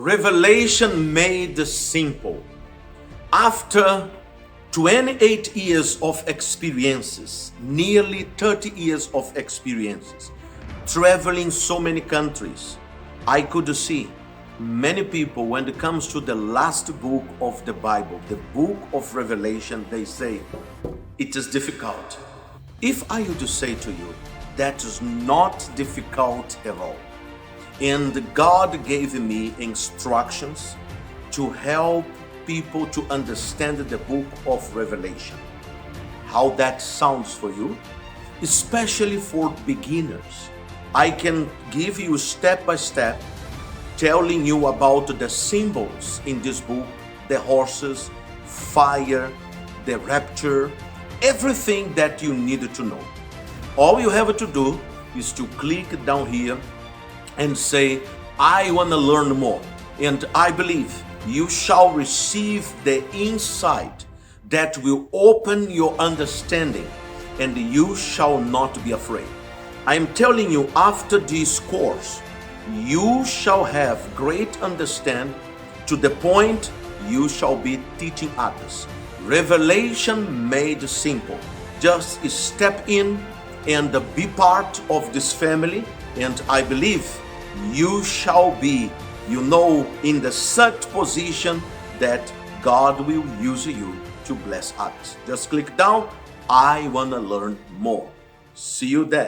Revelation made simple. After 28 years of experiences, nearly 30 years of experiences, traveling so many countries, I could see many people, when it comes to the last book of the Bible, the book of Revelation, they say it is difficult. If I were to say to you, that is not difficult at all. And God gave me instructions to help people to understand the book of Revelation. How that sounds for you, especially for beginners. I can give you step by step, telling you about the symbols in this book, the horses, fire, the rapture, everything that you need to know. All you have to do is to click down here and say, I want to learn more. And I believe you shall receive the insight that will open your understanding, and you shall not be afraid. I am telling you, after this course, you shall have great understanding to the point you shall be teaching others. Revelation made simple. Just step in and be part of this family, and I believe you shall be, in the such position that God will use you to bless others. Just click down, I want to learn more. See you there.